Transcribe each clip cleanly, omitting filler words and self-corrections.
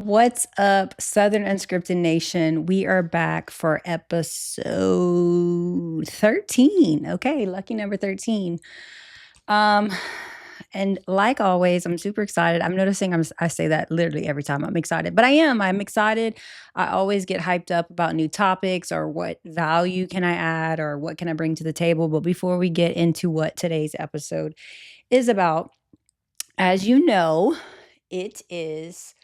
What's up, Southern Unscripted Nation? We are back for episode 13. Okay, lucky number 13. Um, and like always, I'm super excited. I'm noticing I say that literally every time I'm excited, but I am. I'm excited. I always get hyped up about new topics or what value can I add or what can I bring to the table. But before we get into what today's episode is about, as you know, it is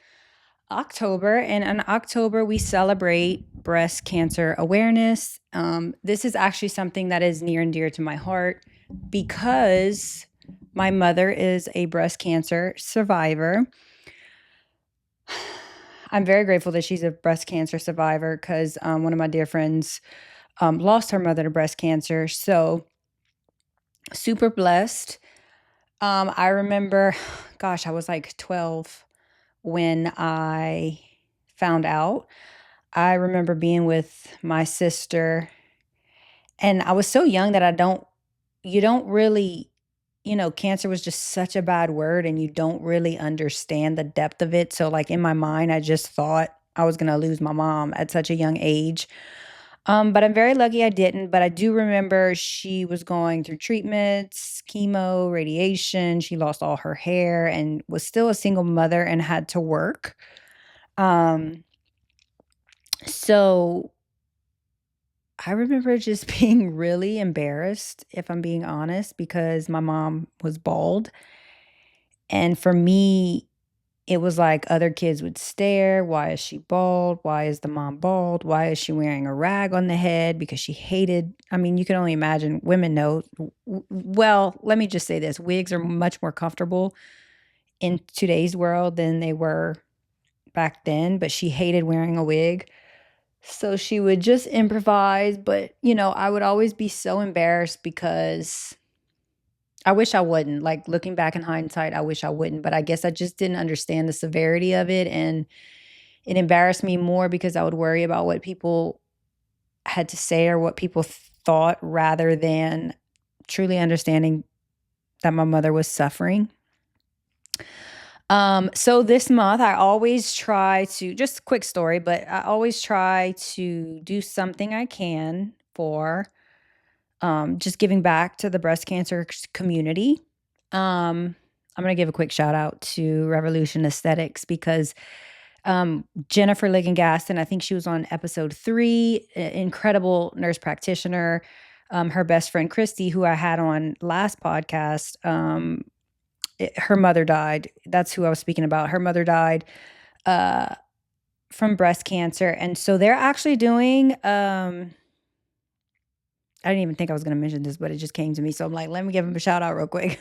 October, and in October, we celebrate breast cancer awareness. This is actually something that is near and dear to my heart because my mother is a breast cancer survivor. I'm very grateful that she's a breast cancer survivor because one of my dear friends lost her mother to breast cancer. So, super blessed. I remember, gosh, I was like 12 when I found out. I remember being with my sister, and I was so young that you don't really, cancer was just such a bad word, and you don't really understand the depth of it. So, like, in my mind, I just thought I was going to lose my mom at such a young age. But I'm very lucky I didn't. But I do remember she was going through treatments, chemo, radiation. She lost all her hair and was still a single mother and had to work. Um, so I remember just being really embarrassed, if I'm being honest, because my mom was bald. And for me, it was like other kids would stare. Why is she bald? Why is the mom bald? Why is she wearing a rag on the head? Because she hated, I mean, you can only imagine women know. Well, let me just say this, wigs are much more comfortable in today's world than they were back then, but she hated wearing a wig. So she would just improvise, but, I would always be so embarrassed because I wish I wouldn't. Like, looking back in hindsight, I wish I wouldn't, but I guess I just didn't understand the severity of it, and it embarrassed me more because I would worry about what people had to say or what people thought rather than truly understanding that my mother was suffering. So this month I always try to, just a quick story, but I always try to do something I can for just giving back to the breast cancer community. I'm gonna give a quick shout out to Revolution Aesthetics because Jennifer Ligon Gaston, I think she was on episode 3, incredible nurse practitioner. Her best friend Christy, who I had on last podcast, her mother died. That's who I was speaking about. Her mother died uh, from breast cancer, and so they're actually doing. I didn't even think I was going to mention this, but it just came to me. So I'm like, let me give them a shout out real quick.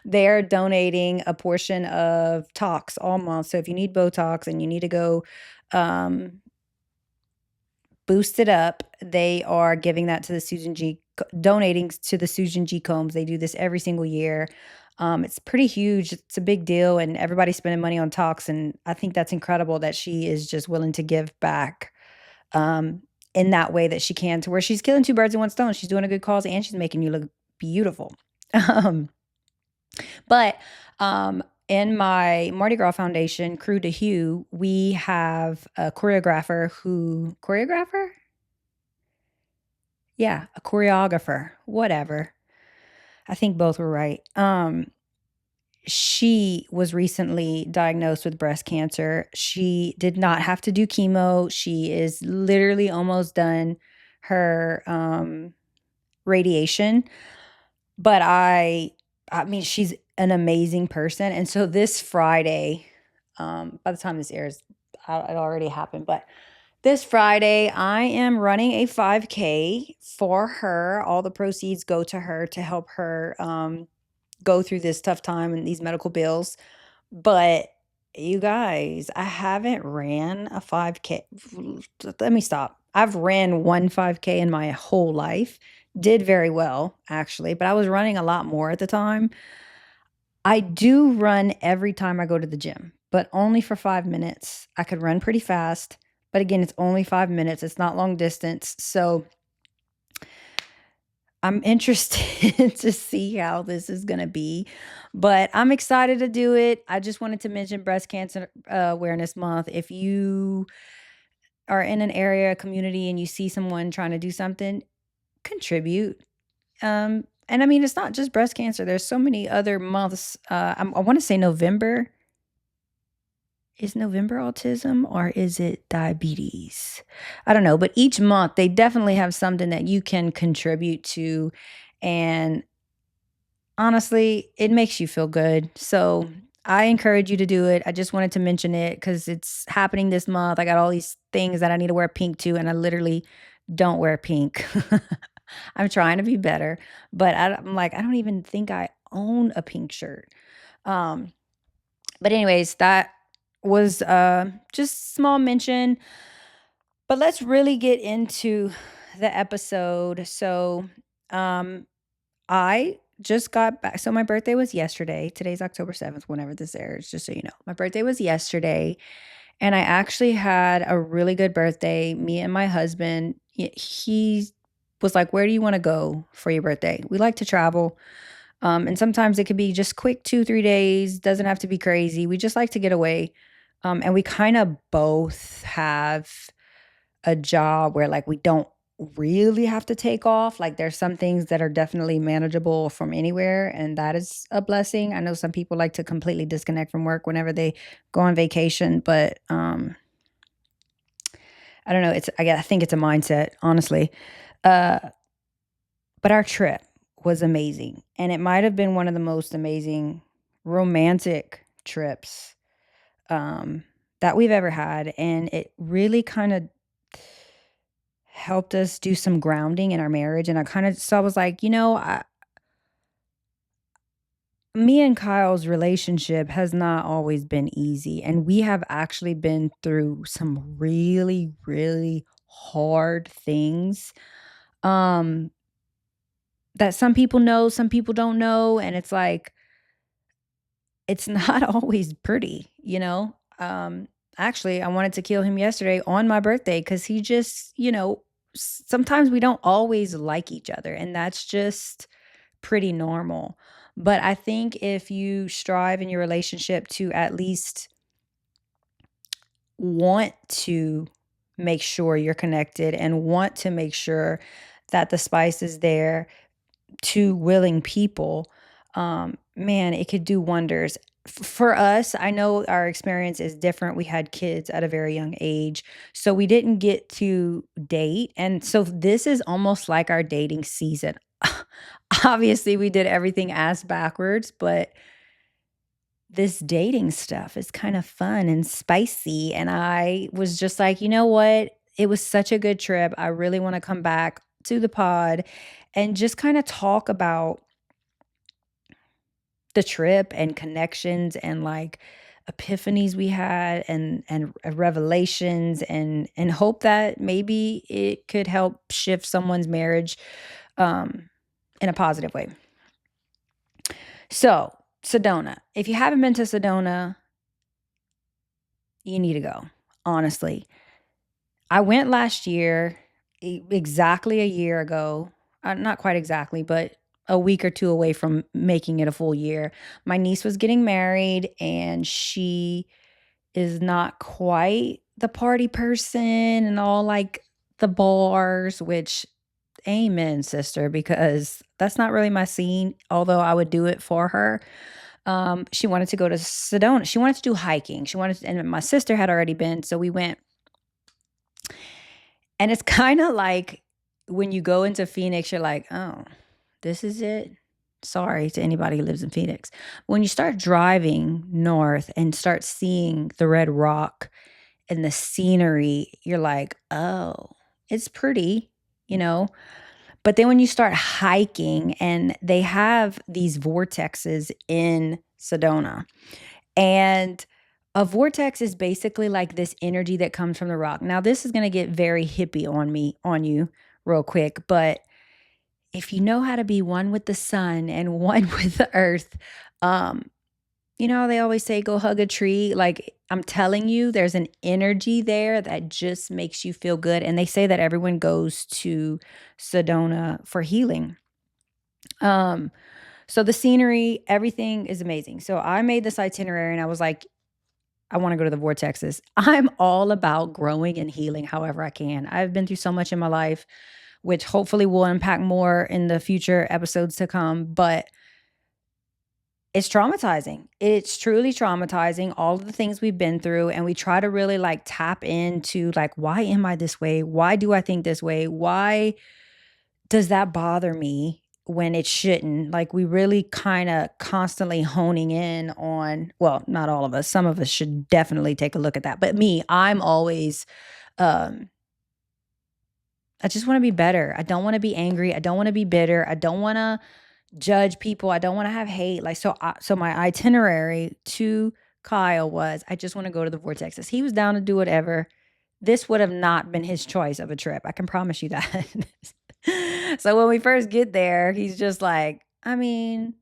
They're donating a portion of tox all month. So if you need Botox and you need to go um, boost it up, they are giving that to the Susan G, donating to the Susan G Combs. They do this every single year. It's pretty huge. It's a big deal, and everybody's spending money on tox. And I think that's incredible that she is just willing to give back um, in that way that she can, to where she's killing two birds in one stone. She's doing a good cause and she's making you look beautiful. Um, but in my Mardi Gras Foundation, Crew to Hue, we have a choreographer? Yeah, a choreographer, whatever. I think both were right. She was recently diagnosed with breast cancer. She did not have to do chemo. She is literally almost done her radiation. But I mean, she's an amazing person. And so this Friday, by the time this airs, it already happened. But this Friday, I am running a 5K for her. All the proceeds go to her to help her go through this tough time and these medical bills. But you guys, I haven't ran a 5K. Let me stop. I've ran one 5K in my whole life. Did very well, actually, but I was running a lot more at the time. I do run every time I go to the gym, but only for 5 minutes. I could run pretty fast, but again, it's only 5 minutes. It's not long distance. So I'm interested to see how this is gonna be, but I'm excited to do it. I just wanted to mention Breast Cancer Awareness Month. If you are in an area, community, and you see someone trying to do something, contribute. And I mean, it's not just breast cancer. There's so many other months. I want to say November. Is November autism or is it diabetes? I don't know, but each month they definitely have something that you can contribute to. And honestly, it makes you feel good. So I encourage you to do it. I just wanted to mention it because it's happening this month. I got all these things that I need to wear pink to, and I literally don't wear pink. I'm trying to be better, but I'm like, I don't even think I own a pink shirt. Um, but anyways, that was just small mention. But let's really get into the episode. So, um, I just got back. So my birthday was yesterday. Today's October 7th, whenever this airs, just so you know. My birthday was yesterday, and I actually had a really good birthday. Me and my husband, he was like, "Where do you want to go for your birthday?" We like to travel. And sometimes it could be just quick 2, 3 days, doesn't have to be crazy. We just like to get away. And we kind of both have a job where like we don't really have to take off. Like there's some things that are definitely manageable from anywhere, and that is a blessing. I know some people like to completely disconnect from work whenever they go on vacation, but I don't know. I think it's a mindset, honestly. Uh, but our trip was amazing, and it might have been one of the most amazing romantic trips um, that we've ever had, and it really kind of helped us do some grounding in our marriage. And I was like, me and Kyle's relationship has not always been easy, and we have actually been through some really, really hard things. Um, that some people know, some people don't know, and it's like it's not always pretty, you know? Actually, I wanted to kill him yesterday on my birthday because he just, sometimes we don't always like each other, and that's just pretty normal. But I think if you strive in your relationship to at least want to make sure you're connected and want to make sure that the spice is there, 2 willing people, man, it could do wonders. For us, I know our experience is different. We had kids at a very young age, so we didn't get to date, and so this is almost like our dating season. Obviously, we did everything ass backwards, but this dating stuff is kind of fun and spicy, and I was just like, "You know what? It was such a good trip. I really wanna come back to the pod and just kinda talk about the trip and connections and, like, epiphanies we had and revelations and hope that maybe it could help shift someone's marriage, um, in a positive way." So, Sedona. If you haven't been to Sedona, you need to go, honestly. I went last year, exactly a year ago. Not quite exactly, but a week or 2 away from making it a full year. My niece was getting married, and she is not quite the party person and all, like, the bars, which amen, sister, because that's not really my scene, although I would do it for her. She wanted to go to Sedona. She wanted to do hiking. And my sister had already been, so we went. And it's kinda like when you go into Phoenix, you're like, "Oh, this is it?" Sorry to anybody who lives in Phoenix. When you start driving north and start seeing the red rock and the scenery, you're like, "Oh, it's pretty," you know? But then when you start hiking and they have these vortexes in Sedona, and a vortex is basically like this energy that comes from the rock. Now, this is gonna get very hippie on you real quick, but if you know how to be one with the sun and one with the earth, um, they always say go hug a tree. Like I'm telling you, there's an energy there that just makes you feel good. And they say that everyone goes to Sedona for healing. Um, so the scenery, everything is amazing. So I made this itinerary and I was like, I want to go to the vortexes. I'm all about growing and healing however I can. I've been through so much in my life, which hopefully will unpack more in the future episodes to come. But it's traumatizing. It's truly traumatizing, all of the things we've been through, and we try to really, like, tap into, like, "Why am I this way? Why do I think this way? Why does that bother me when it shouldn't?" Like, we really kinda constantly honing in on, well, not all of us, some of us should definitely take a look at that, but me, I'm always, um I just wanna be better. I don't wanna be angry. I don't wanna be bitter. I don't wanna judge people. I don't wanna have hate. Like, so my itinerary to Kyle was, I just wanna go to the vortexes. He was down to do whatever. This would have not been his choice of a trip. I can promise you that. So when we first get there, he's just like, I mean,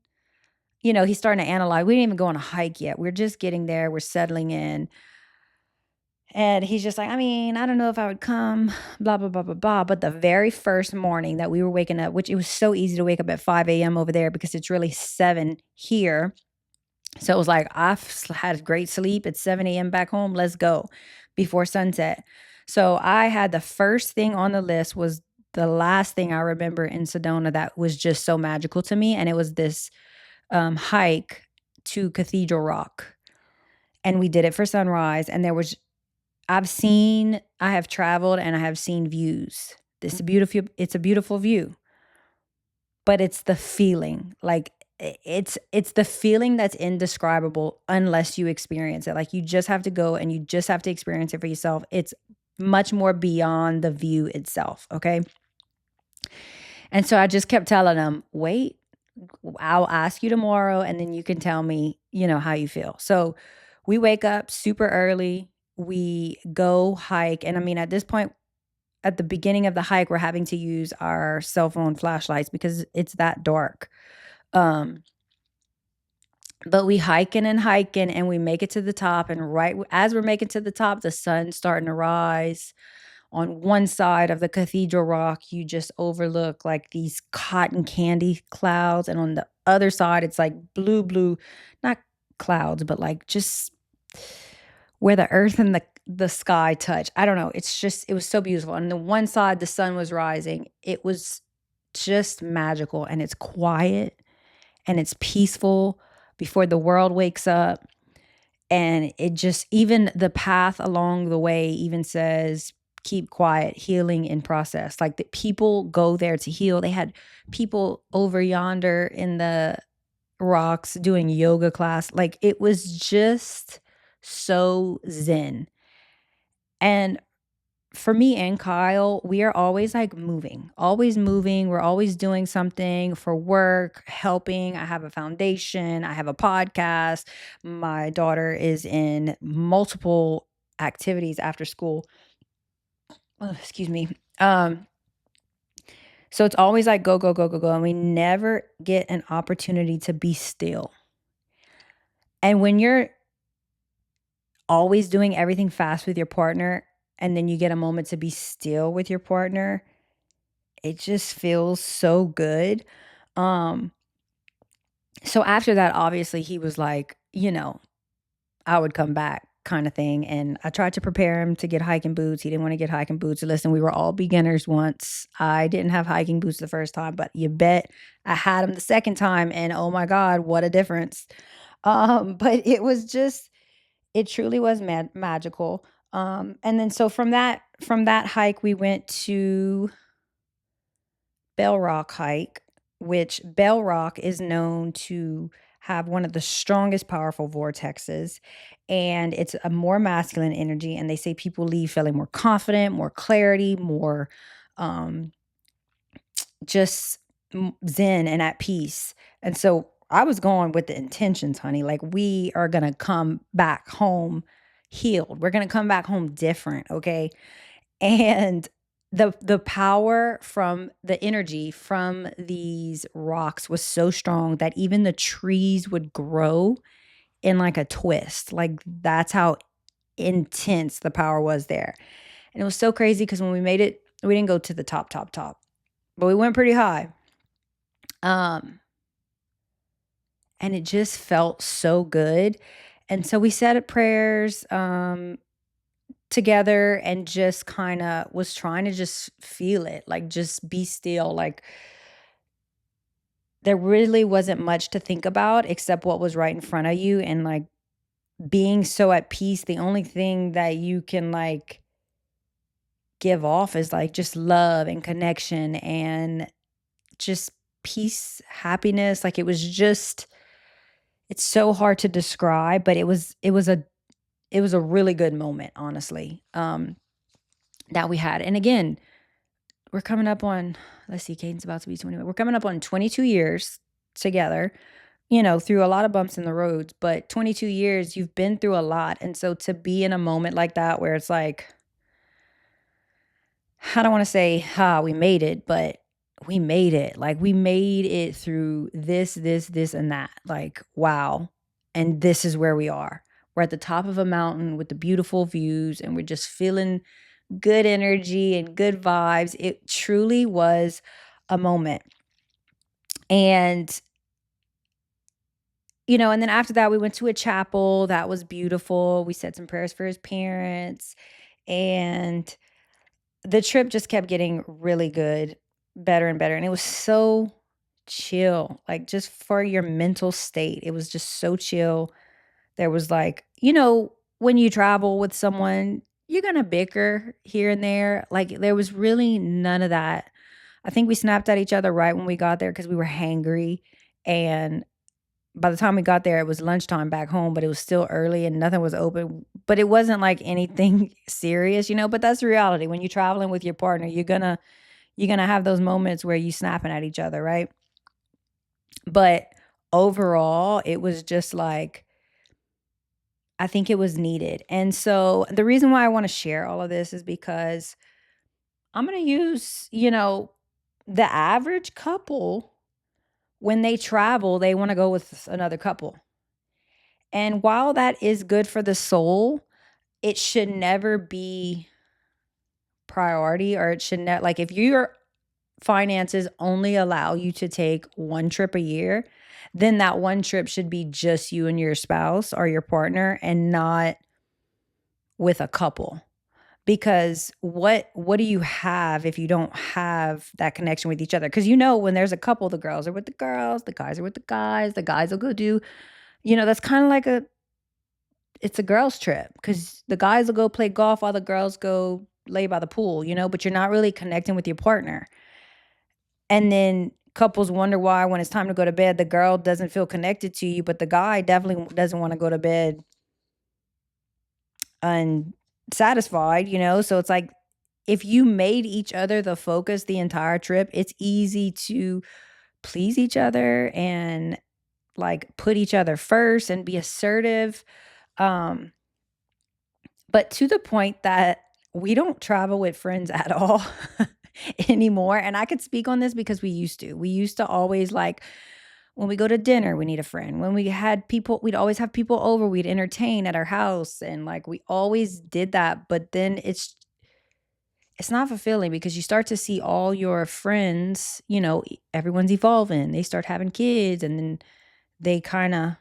he's starting to analyze. We didn't even go on a hike yet. We're just getting there. We're settling in. And he's just like, I mean, I don't know if I would come, blah, blah, blah, blah, blah. But the very first morning that we were waking up, which it was so easy to wake up at 5 a.m. over there because it's really 7 here. So it was like, had a great sleep at 7 a.m. back home. Let's go before sunset. So I had the first thing on the list was the last thing I remember in Sedona that was just so magical to me. And it was this hike to Cathedral Rock. And we did it for sunrise. And I have traveled and I have seen views. It's a beautiful view, but it's the feeling. Like it's the feeling that's indescribable unless you experience it. Like you just have to go and you just have to experience it for yourself. It's much more beyond the view itself, okay? And so I just kept telling him, "Wait, I'll ask you tomorrow and then you can tell me, how you feel." So we wake up super early. We go hike. And I mean, at this point, at the beginning of the hike, we're having to use our cell phone flashlights because it's that dark. Um, but we hiking and we make it to the top. And as we're making to the top, the sun's starting to rise. On one side of the cathedral rock, you just overlook like these cotton candy clouds. And on the other side, it's like blue, not clouds, but like just where the earth and the sky touch. I don't know. It was so beautiful. On the one side, the sun was rising. It was just magical and it's quiet and it's peaceful before the world wakes up. And it just, even the path along the way even says, keep quiet, healing in process. Like the people go there to heal. They had people over yonder in the rocks doing yoga class. Like it was just so zen. And for me and Kyle, we are always like moving, always moving. We're always doing something for work, helping. I have a foundation, I have a podcast. My daughter is in multiple activities after school. Oh, excuse me. So it's always like go, go, go, go, go. And we never get an opportunity to be still. And when you're always doing everything fast with your partner, and then you get a moment to be still with your partner, it just feels so good. Um, so after that, obviously, he was like, I would come back kind of thing. And I tried to prepare him to get hiking boots. He didn't want to get hiking boots. Listen, we were all beginners once. I didn't have hiking boots the first time, but you bet I had them the second time. And oh my God, what a difference. But it truly was magical. And then so from that hike, we went to Bell Rock hike, which Bell Rock is known to have one of the strongest powerful vortexes, and it's a more masculine energy, and they say people leave feeling more confident, more clarity, more um just zen and at peace. And so I was going with the intentions, honey. Like we are going to come back home healed. We're going to come back home different, okay? And the power from the energy from these rocks was so strong that even the trees would grow in like a twist. Like that's how intense the power was there. And it was so crazy because when we made it, we didn't go to the top, top, top, but we went pretty high. Um, and it just felt so good. And so we said prayers together and just kind of was trying to just feel it, like just be still. Like there really wasn't much to think about except what was right in front of you. And like being so at peace, the only thing that you can like give off is like just love and connection and just peace, happiness. Like it's so hard to describe, but it was a really good moment, honestly, that we had. And again, we're coming up on, let's see, Caden's about to be 21. We're coming up on 22 years together, through a lot of bumps in the roads, but 22 years, you've been through a lot. And so to be in a moment like that where it's like, I don't want to say, we made it, but we made it. Like we made it through this, and that. Like, wow. And this is where we are. We're at the top of a mountain with the beautiful views, and we're just feeling good energy and good vibes. It truly was a moment. And, and then after that, we went to a chapel that was beautiful. We said some prayers for his parents. And the trip just kept getting really good, better and better. And it was so chill, like just for your mental state. It was just so chill. There was like, when you travel with someone, you're going to bicker here and there. Like there was really none of that. I think we snapped at each other right when we got there because we were hangry. And by the time we got there, it was lunchtime back home, but it was still early and nothing was open. But it wasn't like anything serious, but that's the reality. When you're traveling with your partner, you're gonna have those moments where you snapping at each other, right? But overall, it was just like I think it was needed. And so the reason why I want to share all of this is because I'm going to use, the average couple when they travel, they want to go with another couple. And while that is good for the soul, it should never be priority, or it should not, like if your finances only allow you to take one trip a year, then that one trip should be just you and your spouse or your partner and not with a couple. Because what do you have if you don't have that connection with each other? Because when there's a couple, the girls are with the girls, the guys are with the guys will go do, that's kind of like it's a girls trip because the guys will go play golf while the girls go lay by the pool, but you're not really connecting with your partner. And then couples wonder why when it's time to go to bed, the girl doesn't feel connected to you, but the guy definitely doesn't want to go to bed unsatisfied, So it's like if you made each other the focus the entire trip, it's easy to please each other and like put each other first and be assertive. Um, but to the point that we don't travel with friends at all anymore. And I could speak on this because we used to. We used to always like when we go to dinner, we need a friend. When we had people, we'd always have people over, we'd entertain at our house. And like we always did that. But then it's not fulfilling because you start to see all your friends, everyone's evolving. They start having kids and then they kind of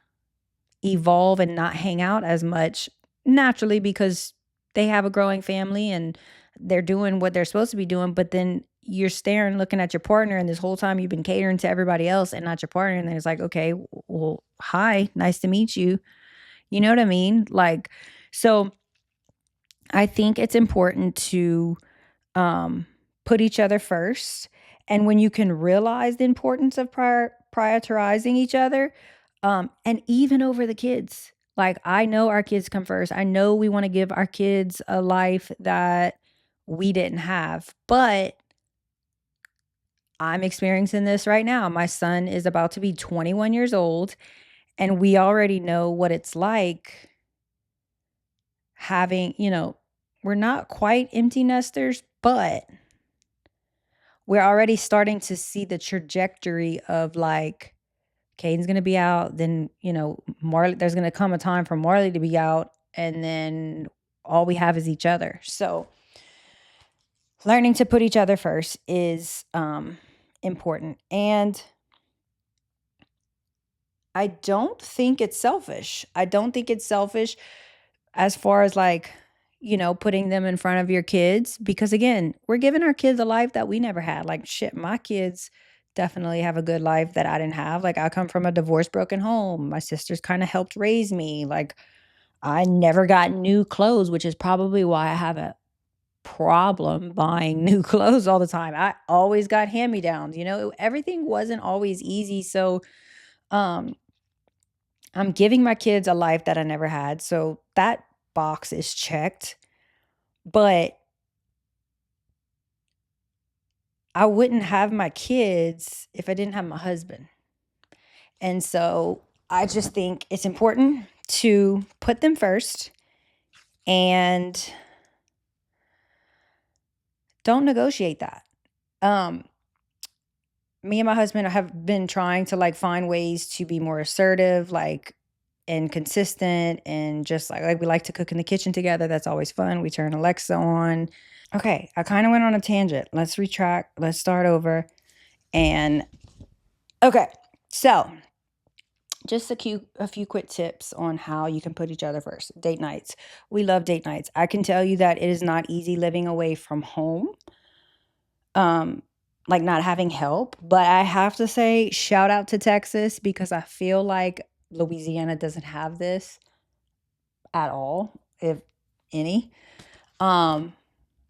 evolve and not hang out as much naturally because they have a growing family and they're doing what they're supposed to be doing. But then you're staring, looking at your partner, and this whole time you've been catering to everybody else and not your partner. And then it's like, okay, well, hi, nice to meet you. You know what I mean? Like, so I think it's important to um, put each other first. And when you can realize the importance of prioritizing each other, and even over the kids, like I know our kids come first. I know we want to give our kids a life that we didn't have, but I'm experiencing this right now. My son is about to be 21 years old, and we already know what it's like having, we're not quite empty nesters, but we're already starting to see the trajectory of like Caden's gonna be out, then Marley. There's gonna come a time for Marley to be out, and then all we have is each other. So learning to put each other first is important. And I don't think it's selfish. I don't think it's selfish as far as like, putting them in front of your kids because again, we're giving our kids a life that we never had. Like shit, my kids definitely have a good life that I didn't have. Like I come from a divorced broken home. My sisters kind of helped raise me. Like I never got new clothes, which is probably why I have a problem buying new clothes all the time. I always got hand-me-downs, everything wasn't always easy. So, um I'm giving my kids a life that I never had. So that box is checked, but I wouldn't have my kids if I didn't have my husband. And so I just think it's important to put them first and don't negotiate that. Um, Me and my husband have been trying to like find ways to be more assertive, like and consistent and just like we like to cook in the kitchen together. That's always fun. We turn Alexa on. Okay, I kind of went on a tangent. Let's retract. Let's start over. And okay, so just a few quick tips on how you can put each other first. Date nights. We love date nights. I can tell you that it is not easy living away from home. Um like not having help, but I have to say shout out to Texas because I feel like Louisiana doesn't have this at all, if any. Um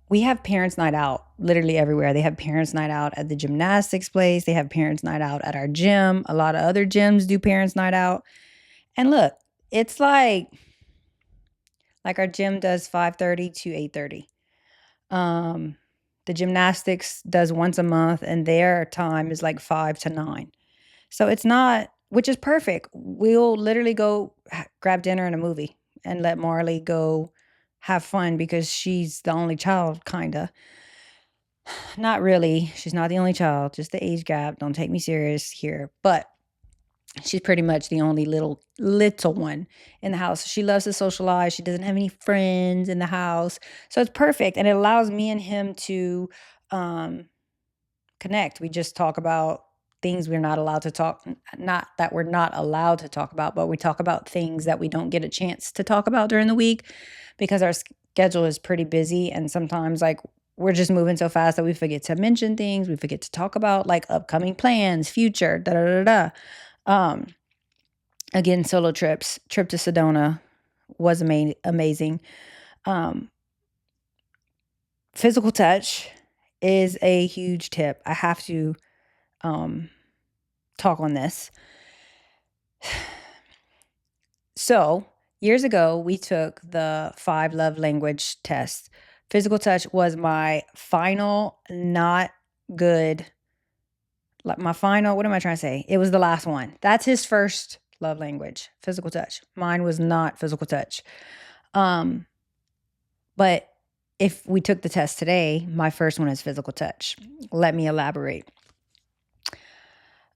We have parents' night out literally everywhere. They have parents' night out at the gymnastics place. They have parents' night out at our gym. A lot of other gyms do parents' night out. And look, it's like our gym does 5:30 to 8:30. Um, the gymnastics does once a month, and their time is like 5 to 9. So it's not, which is perfect. We'll literally go grab dinner and a movie and let Marley go have fun because she's the only child, kinda. Not really. She's not the only child, just the age gap. Don't take me serious here. But she's pretty much the only little one in the house. She loves to socialize. She doesn't have any friends in the house. So it's perfect. And it allows me and him to um connect. We just talk about things we're not allowed to talk, not that we're not allowed to talk about, but we talk about things that we don't get a chance to talk about during the week because our schedule is pretty busy and sometimes like we're just moving so fast that we forget to mention things, we forget to talk about like upcoming plans, future, da da da da. Um Again, solo trip to Sedona was amazing. Um Physical touch is a huge tip. I have to um talk on this. So, years ago, we took the 5 love language test. Physical touch was my final not good, like my final, what am I trying to say? It was the last one. That's his first love language, physical touch. Mine was not physical touch. Um, but if we took the test today, my first one is physical touch. Let me elaborate.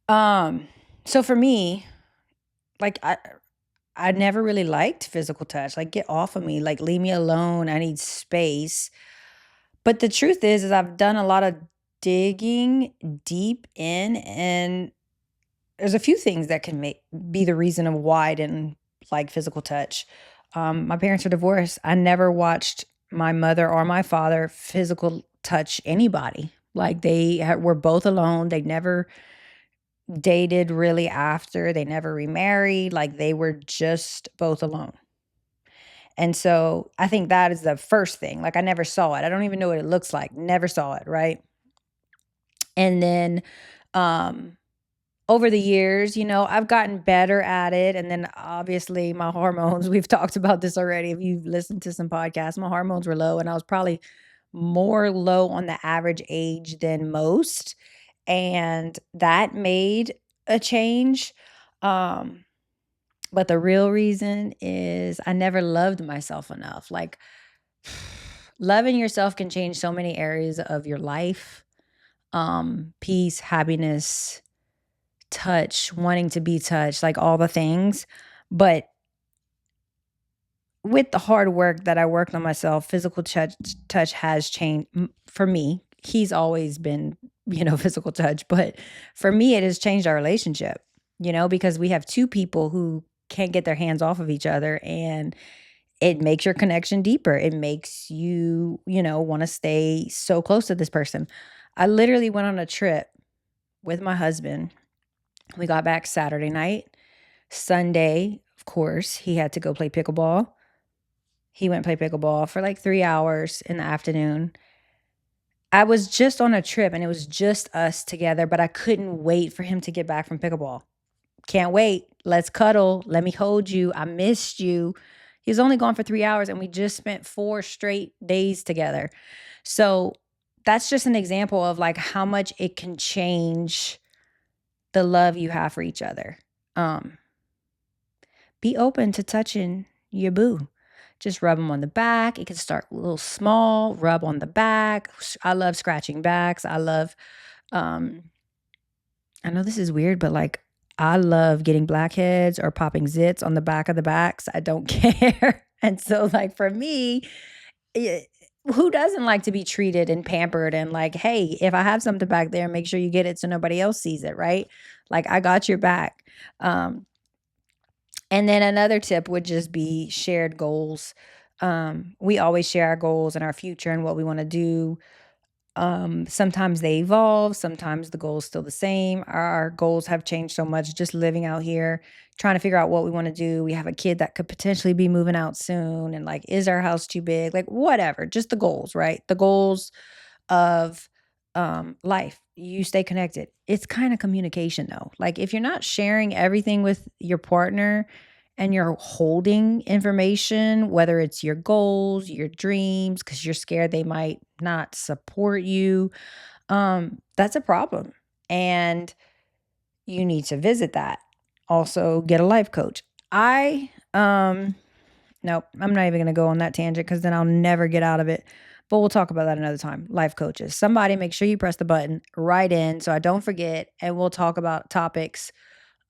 Um, so for me, like I never really liked physical touch. Like, get off of me. Like, leave me alone. I need space. But the truth is I've done a lot of digging deep in, and there's a few things that can be the reason of why I didn't like physical touch. My parents are divorced. I never watched my mother or my father physical touch anybody. Like were both alone. They never dated really after. They never remarried. Like they were just both alone. And so I think that is the first thing. Like I never saw it. I don't even know what it looks like. Never saw it, right? And then um over the years, I've gotten better at it. And then obviously my hormones, we've talked about this already. If you've listened to some podcasts, my hormones were low and I was probably more low on the average age than most. And that made a change. Um, but the real reason is I never loved myself enough. Like, loving yourself can change so many areas of your life. Peace, happiness, touch, wanting to be touched, like all the things. But with the hard work that I worked on myself, physical touch has changed for me. He's always been, physical touch, but for me, it has changed our relationship. because we have two people who can't get their hands off of each other, and it makes your connection deeper. It makes you, want to stay so close to this person. I literally went on a trip with my husband. We got back Saturday night. Sunday, of course, he had to go play pickleball. He went play pickleball for like 3 hours in the afternoon. I was just on a trip and it was just us together, but I couldn't wait for him to get back from pickleball. Can't wait. Let's cuddle. Let me hold you. I missed you. He was only gone for 3 hours and we just spent 4 straight days together. So that's just an example of like how much it can change the love you have for each other. Um, be open to touching your boo. Just rub them on the back. It can start a little small, rub on the back. I love scratching backs. Um, I know this is weird, but like I love getting blackheads or popping zits on the back of the backs. I don't care. And so, like, for me, eh, who doesn't like to be treated and pampered and like, hey, if I have something back there, make sure you get it so nobody else sees it, right? Like, I got your back. Um, and then another tip would just be shared goals. We always share our goals and our future and what we want to do. Sometimes they evolve, sometimes the goal is still the same. Our goals have changed so much just living out here, trying to figure out what we want to do. We have a kid that could potentially be moving out soon. And like, is our house too big? Like, whatever, just the goals, right? The goals of life. You stay connected. It's kind of communication though. Like if you're not sharing everything with your partner and you're holding information, whether it's your goals, your dreams, because you're scared they might not support you, that's a problem. And you need to visit that. Also, get a life coach. Nope, I'm not even going to go on that tangent because then I'll never get out of it. But we'll talk about that another time. Life coaches. Somebody make sure you press the button right in so I don't forget. And we'll talk about topics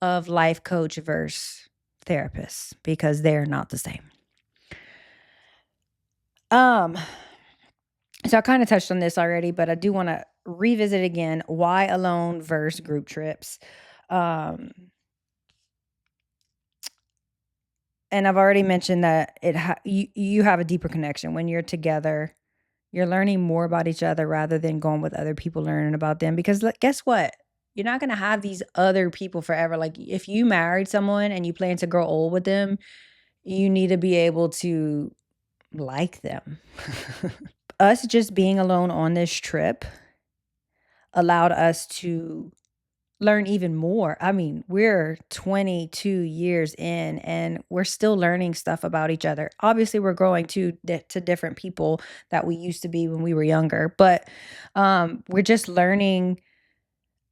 of life coach versus therapists because they're not the same. Um, so I kind of touched on this already, but I do want to revisit again why alone versus group trips. Um, and I've already mentioned that you have a deeper connection when you're together. You're learning more about each other rather than going with other people learning about them because like, guess what? You're not going to have these other people forever. Like if you married someone and you plan to grow old with them, you need to be able to like them. Us just being alone on this trip allowed us to learn even more. I mean, we're 22 years in and we're still learning stuff about each other. Obviously, we're growing to different people that we used to be when we were younger, but we're just learning.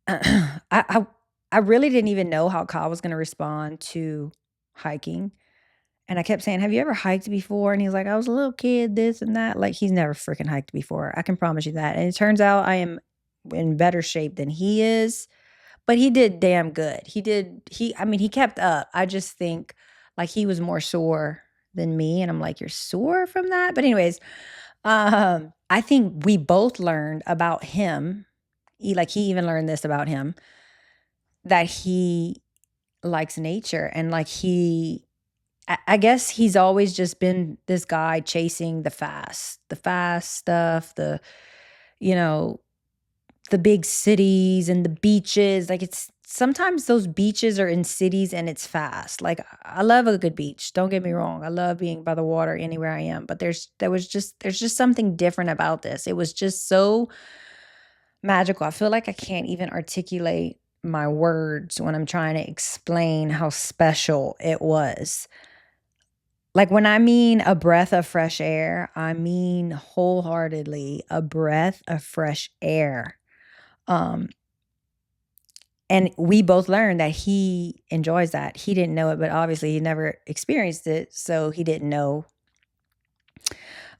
I I really didn't even know how Kyle was going to respond to hiking. And I kept saying, "Have you ever hiked before?" And he's like, "I was a little kid, this and that." Like he's never freaking hiked before. I can promise you that. And it turns out I am in better shape than he is. But he did damn good. I mean, he kept up. I just think, like, he was more sore than me, and I'm like, "You're sore from that?" But anyways, I think we both learned about him, he even learned this about him, that he likes nature and, like, I guess he's always just been this guy chasing the fast stuff, you know, the big cities and the beaches, like, it's sometimes those beaches are in cities and it's fast. Like, I love a good beach, don't get me wrong. I love being by the water anywhere I am, but there's just something different about this. It was just so magical. I feel like I can't even articulate my words when I'm trying to explain how special it was. Like, when I mean a breath of fresh air, I mean wholeheartedly a breath of fresh air. Um, And we both learned that he enjoys that. He didn't know it, but obviously he never experienced it, so he didn't know.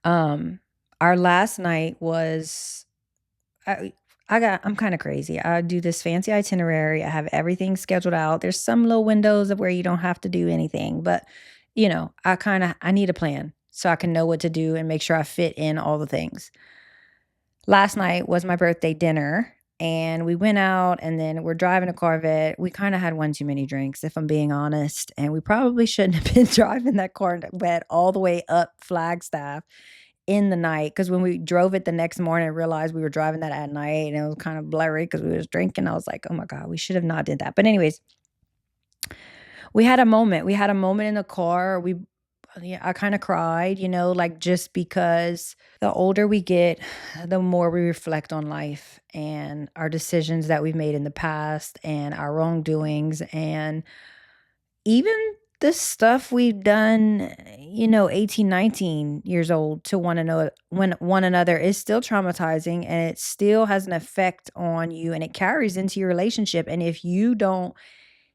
Um, our last night was I I'm kinda crazy. I do this fancy itinerary. I have everything scheduled out. There's some little windows of where you don't have to do anything, but, I need a plan so I can know what to do and make sure I fit in all the things. Last night was my birthday dinner. and we went out, and then we're driving a Corvette. We kinda had one too many drinks, if I'm being honest, and we probably shouldn't have been driving that Corvette all the way up Flagstaff in the night. Because when we drove it the next morning, I realized we were driving that at night, and it was kind of blurry because we was drinking. I was like, "Oh my god, we should have not did that." But anyways, we had a moment in the car. Yeah, I kinda cried, like, just because the older we get, the more we reflect on life and our decisions that we've made in the past and our wrongdoings, and even the stuff we've done, 18, 19 years old to one another is still traumatizing, and it still has an effect on you, and it carries into your relationship. And if you don't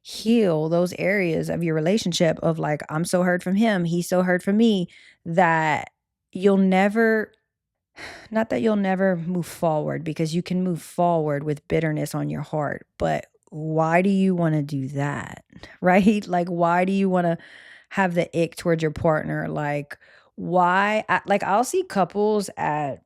heal those areas of your relationship of like, I'm so hurt from him, he's so hurt from me, that you'll never, not that you'll never move forward, because you can move forward with bitterness on your heart, but why do you want to do that? Right? Like, why do you want to have the ick towards your partner? Like, like, I'll see couples at,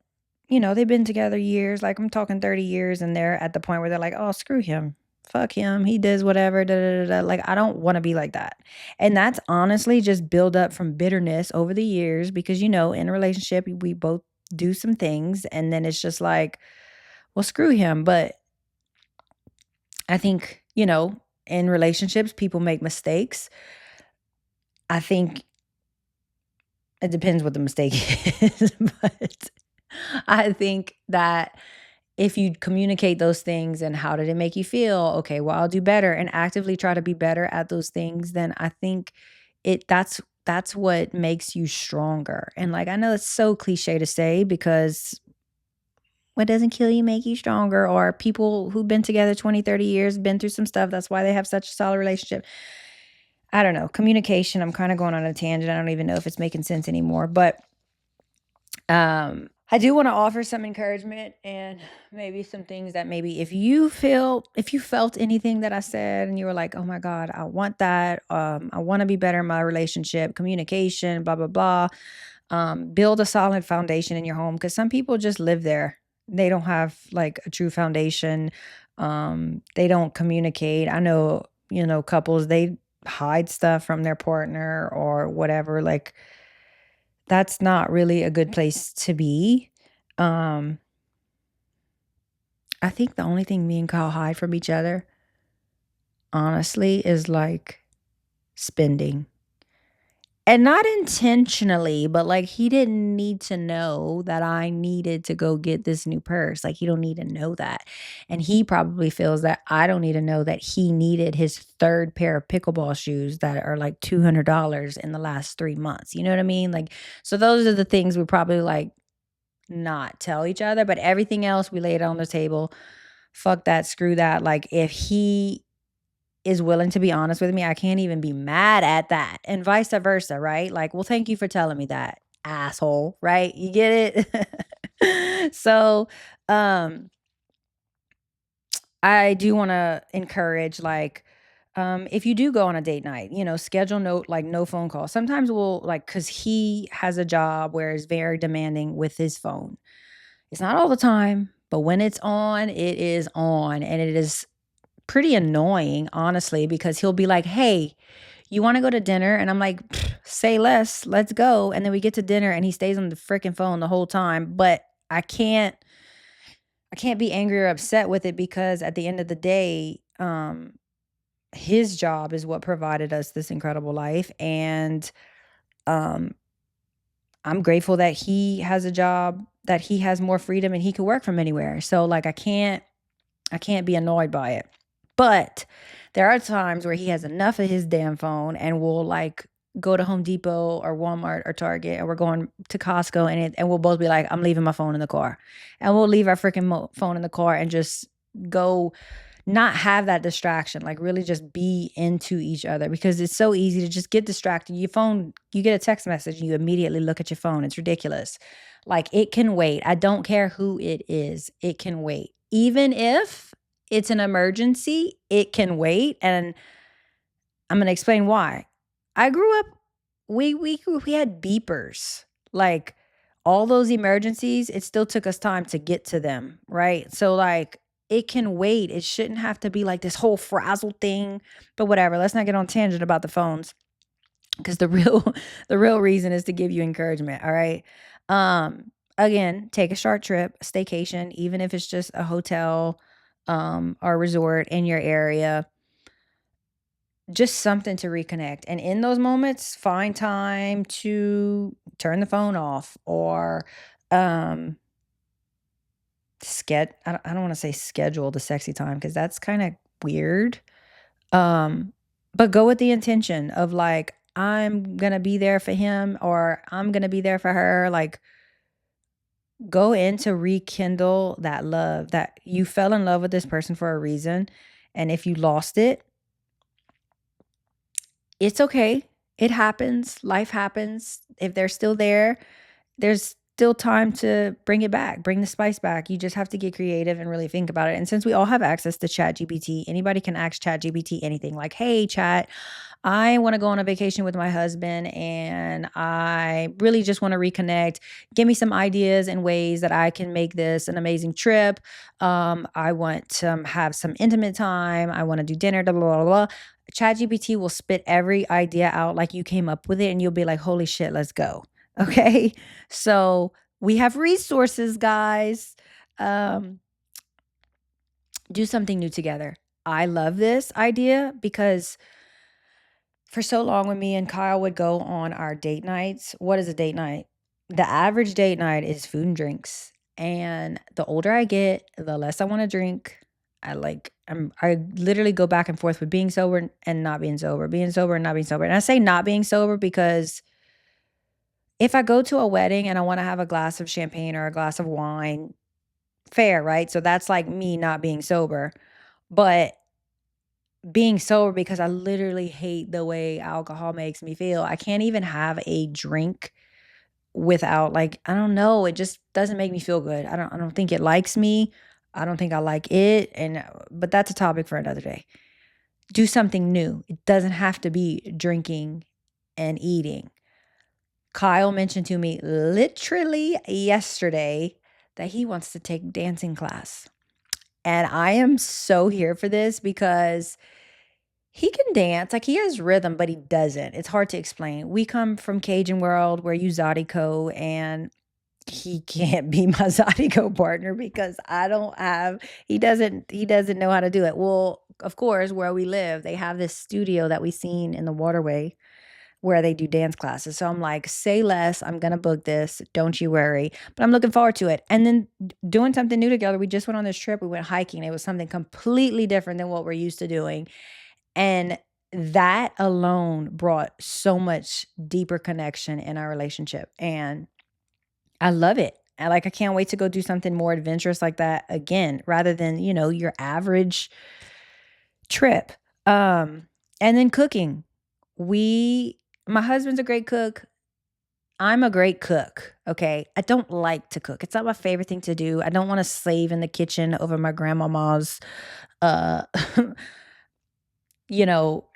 they've been together years, like I'm talking 30 years, and they're at the point where they're like, oh, screw him. Fuck him. He does whatever. Da, da, da, da. Like, I don't want to be like that. And that's honestly just build up from bitterness over the years because, in a relationship, we both do some things, and then it's just like, well, screw him. But I think, in relationships, people make mistakes. I think it depends what the mistake is, but I think that if you communicate those things and how did it make you feel? Okay, well, I'll do better and actively try to be better at those things, then I think that's what makes you stronger. And like, I know it's so cliche to say, because what doesn't kill you make you stronger, or people who've been together 20, 30 years, been through some stuff. That's why they have such a solid relationship. I don't know. Communication, I'm kind of going on a tangent. I don't even know if it's making sense anymore, but I do want to offer some encouragement and maybe some things that maybe if you felt anything that I said and you were like, oh my God, I want that. I want to be better in my relationship, communication, blah, blah, blah. Build a solid foundation in your home, because some people just live there. They don't have like a true foundation. They don't communicate. I know, couples, they hide stuff from their partner or whatever. Like, that's not really a good place to be. Um, I think the only thing me and Kyle hide from each other, honestly, is like spending. And not intentionally, but like, he didn't need to know that I needed to go get this new purse. Like, he don't need to know that. And he probably feels that I don't need to know that he needed his third pair of pickleball shoes that are like $200 in the last 3 months. You know what I mean? Like, so those are the things we probably like not tell each other, but everything else we lay it on the table. Fuck that, screw that. Like, if he is willing to be honest with me, I can't even be mad at that. And vice versa, right? Like, well, thank you for telling me that, asshole, right? You get it? So, um, I do want to encourage, like, if you do go on a date night, schedule no phone call. Sometimes we'll like, cause he has a job where it's very demanding with his phone. It's not all the time, but when it's on, it is on. And it is pretty annoying, honestly, because he'll be like, hey, you want to go to dinner? And I'm like, say less, let's go. And then we get to dinner and he stays on the freaking phone the whole time. But I can't be angry or upset with it, because at the end of the day, his job is what provided us this incredible life. And um, I'm grateful that he has a job, that he has more freedom and he can work from anywhere. So like, I can't be annoyed by it. But there are times where he has enough of his damn phone and we'll like go to Home Depot or Walmart or Target, and we're going to Costco, and we'll both be like, I'm leaving my phone in the car. And we'll leave our freaking phone in the car and just go, not have that distraction, like really just be into each other, because it's so easy to just get distracted. Your phone, you get a text message and you immediately look at your phone. It's ridiculous. Like, it can wait. I don't care who it is. It can wait. Even if it's an emergency, it can wait. And I'm going to explain why. I grew up, we had beepers. Like, all those emergencies, it still took us time to get to them, right? So like, it can wait. It shouldn't have to be like this whole frazzled thing, but whatever. Let's not get on tangent about the phones because the real the real reason is to give you encouragement, all right? Again, take a short trip, a staycation, even if it's just a hotel or a resort in your area, just something to reconnect. And in those moments, find time to turn the phone off or um I don't want to say schedule the sexy time because that's kind of weird. Um, but go with the intention of like, I'm gonna be there for him or I'm gonna be there for her. Like, go in to rekindle that love that you fell in love with this person for a reason. And if you lost it, it's okay. It happens. Life happens. If they're still there, there's still time to bring it back, bring the spice back. You just have to get creative and really think about it. And since we all have access to ChatGPT, anybody can ask ChatGPT anything like, hey, chat, I want to go on a vacation with my husband and I really just want to reconnect. Give me some ideas and ways that I can make this an amazing trip. I want to have some intimate time. I want to do dinner, blah, blah, blah, blah. ChatGPT will spit every idea out like you came up with it and you'll be like, holy shit, let's go. Okay. So we have resources, guys. Um, do something new together. I love this idea because for so long when me and Kyle would go on our date nights, what is a date night? The average date night is food and drinks. And the older I get, the less I want to drink. I literally go back and forth with being sober and not being sober and not being sober. And I say not being sober because if I go to a wedding and I want to have a glass of champagne or a glass of wine, fair, right? So that's like me not being sober. But being sober because I literally hate the way alcohol makes me feel. I can't even have a drink without like, I don't know, it just doesn't make me feel good. I don't think it likes me. I don't think I like it but that's a topic for another day. Do something new. It doesn't have to be drinking and eating. Kyle mentioned to me literally yesterday that he wants to take dancing class. And I am so here for this because he can dance, like, he has rhythm, but he doesn't. It's hard to explain. We come from Cajun world where you Zydeco, and he can't be my Zydeco partner because I don't have he doesn't know how to do it. Well, of course, where we live, they have this studio that we seen in the waterway where they do dance classes. So I'm like, "Say less, I'm gonna book this, don't you worry." But I'm looking forward to it. And then doing something new together. We just went on this trip, we went hiking. It was something completely different than what we're used to doing. And that alone brought so much deeper connection in our relationship, and I love it. I can't wait to go do something more adventurous like that again rather than, your average trip. And then cooking. We My husband's a great cook. I'm a great cook, okay? I don't like to cook. It's not my favorite thing to do. I don't wanna slave in the kitchen over my grandmama's, uh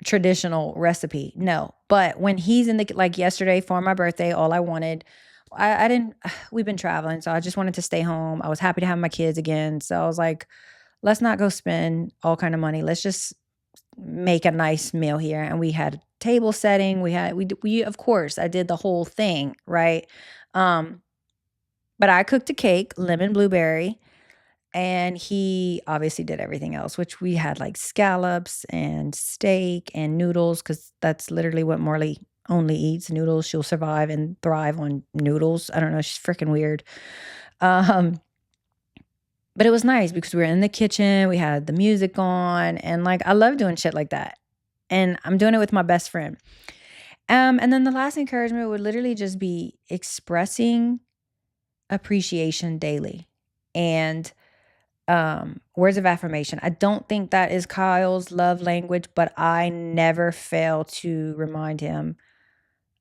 traditional recipe. No. But when he's in the like yesterday for my birthday, all I wanted, I didn't, we've been traveling, so I just wanted to stay home. I was happy to have my kids again. So I was like, let's not go spend all kind of money. Let's just make a nice meal here. And we had table setting. Of course, I did the whole thing, right? Um, but I cooked a cake, lemon blueberry, and he obviously did everything else, which we had like scallops and steak and noodles, because that's literally what Morley only eats, noodles. She'll survive and thrive on noodles. I don't know. She's freaking weird. Um, but it was nice because we were in the kitchen. We had the music on. And like, I love doing shit like that. And I'm doing it with my best friend. And then the last encouragement would literally just be expressing appreciation daily. And words of affirmation. I don't think that is Kyle's love language, but I never fail to remind him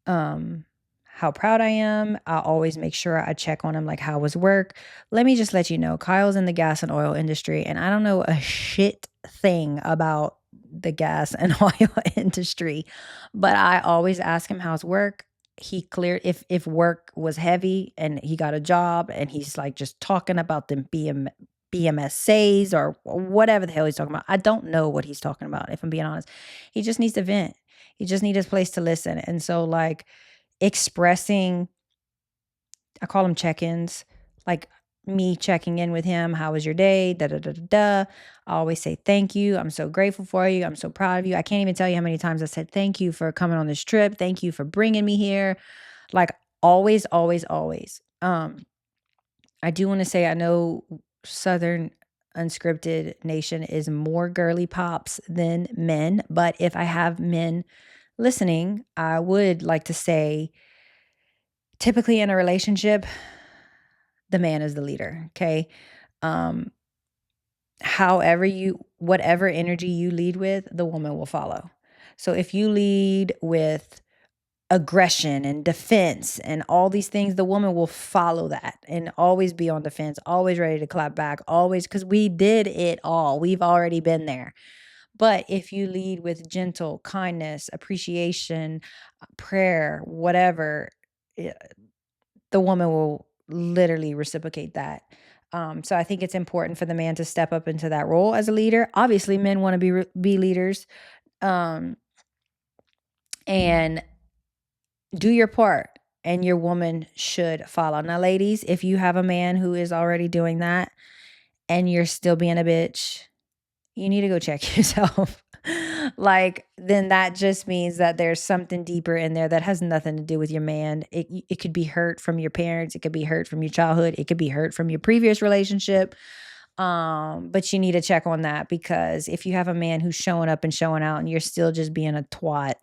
um how proud I am. I always make sure I check on him, like, how was work. Let me just let you know, Kyle's in the gas and oil industry, and I don't know a shit thing about the gas and oil industry, but I always ask him how's work. He cleared if work was heavy and he got a job and he's like just talking about them being BMSAs or whatever the hell he's talking about. I don't know what he's talking about, if I'm being honest. He just needs to vent. He just needs a place to listen. And so, like, expressing, I call them check-ins, like me checking in with him. How was your day? Da da da da da. I always say thank you. I'm so grateful for you. I'm so proud of you. I can't even tell you how many times I said thank you for coming on this trip. Thank you for bringing me here. Like, always, always, always. I do want to say, I know Southern Unscripted Nation is more girly pops than men, but if I have men listening, I would like to say, typically in a relationship, the man is the leader. Okay. Um, whatever energy you lead with, the woman will follow. So if you lead with aggression and defense and all these things, the woman will follow that and always be on defense, always ready to clap back, always, because we did it all. We've already been there. But if you lead with gentle kindness, appreciation, prayer, whatever, eh, the woman will literally reciprocate that. So I think it's important for the man to step up into that role as a leader. Obviously, men want to be leaders, um, and do your part, and your woman should follow. Now, ladies, if you have a man who is already doing that and you're still being a bitch, you need to go check yourself. Like, then that just means that there's something deeper in there that has nothing to do with your man. It could be hurt from your parents, it could be hurt from your childhood, it could be hurt from your previous relationship. But you need to check on that, because if you have a man who's showing up and showing out and you're still just being a twat,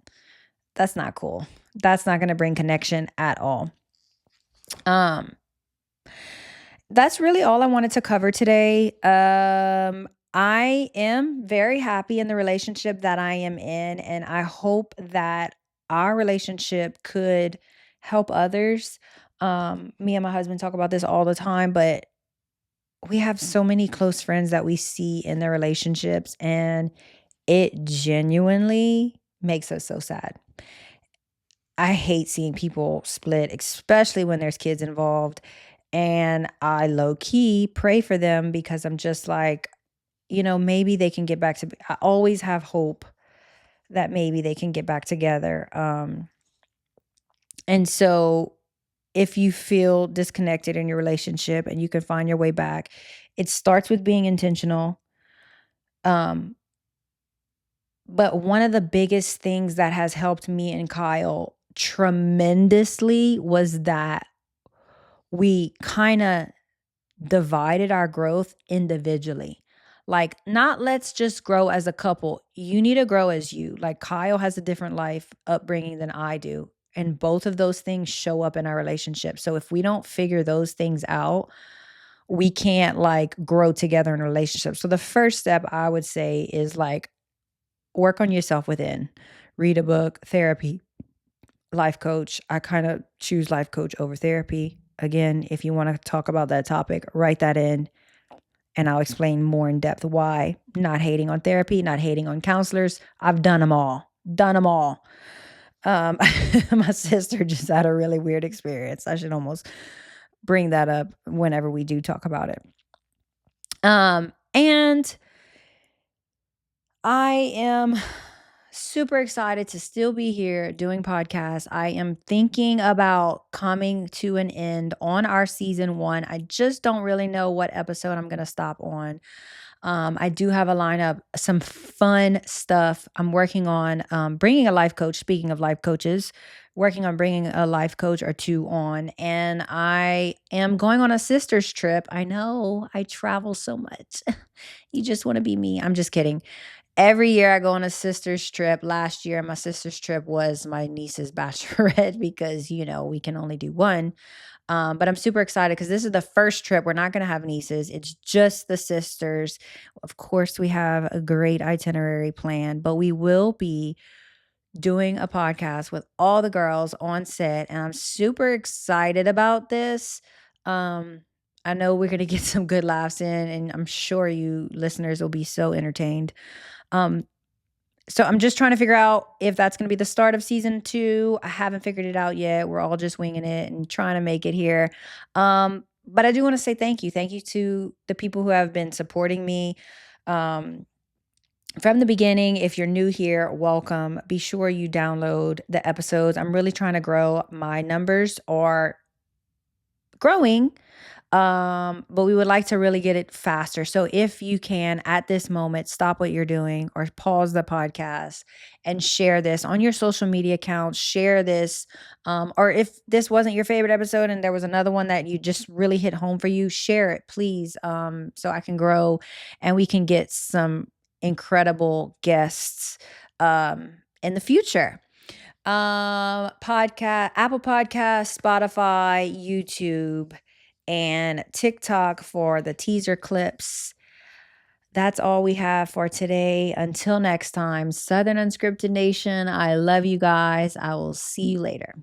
that's not cool. That's not going to bring connection at all. Um, that's really all I wanted to cover today. I am very happy in the relationship that I am in, and I hope that our relationship could help others. Me and my husband talk about this all the time, but we have so many close friends that we see in their relationships, and it genuinely makes us so sad. I hate seeing people split, especially when there's kids involved. And I low key pray for them, because I'm just like, maybe they can get back to, I always have hope that maybe they can get back together. And so if you feel disconnected in your relationship and you can find your way back, it starts with being intentional. Um, but one of the biggest things that has helped me and Kyle tremendously was that we kind of divided our growth individually. Like, not let's just grow as a couple. You need to grow as you. Like, Kyle has a different life upbringing than I do. And both of those things show up in our relationship. So if we don't figure those things out, we can't like grow together in a relationship. So the first step I would say is like, work on yourself within. Read a book, therapy, life coach. I kind of choose life coach over therapy. Again, if you want to talk about that topic, write that in and I'll explain more in depth why. Not hating on therapy, not hating on counselors. I've done them all. Done them all. My sister just had a really weird experience. I should almost bring that up whenever we do talk about it. And I am super excited to still be here doing podcasts. I am thinking about coming to an end on our season 1. I just don't really know what episode I'm going to stop on. I do have a lineup, some fun stuff. I'm working on bringing a life coach. Speaking of life coaches, working on bringing a life coach or two on. And I am going on a sister's trip. I know I travel so much. You just want to be me. I'm just kidding. Every year I go on a sister's trip. Last year, my sister's trip was my niece's bachelorette because, we can only do one. But I'm super excited because this is the first trip. We're not going to have nieces. It's just the sisters. Of course, we have a great itinerary planned, but we will be doing a podcast with all the girls on set. And I'm super excited about this. I know we're going to get some good laughs in, and I'm sure you listeners will be so entertained. So I'm just trying to figure out if that's going to be the start of season 2. I haven't figured it out yet. We're all just winging it and trying to make it here. But I do wanna say thank you. Thank you to the people who have been supporting me, um, from the beginning. If you're new here, welcome. Be sure you download the episodes. I'm really trying to grow. My numbers are growing, but we would like to really get it faster. So if you can, at this moment, stop what you're doing or pause the podcast and share this on your social media accounts. Share this. Or if this wasn't your favorite episode and there was another one that you just really hit home for you, share it, please. So I can grow and we can get some incredible guests in the future. Podcast, Apple Podcast, Spotify, YouTube, and TikTok for the teaser clips. That's all we have for today. Until next time, Southern Unscripted Nation, I love you guys. I will see you later.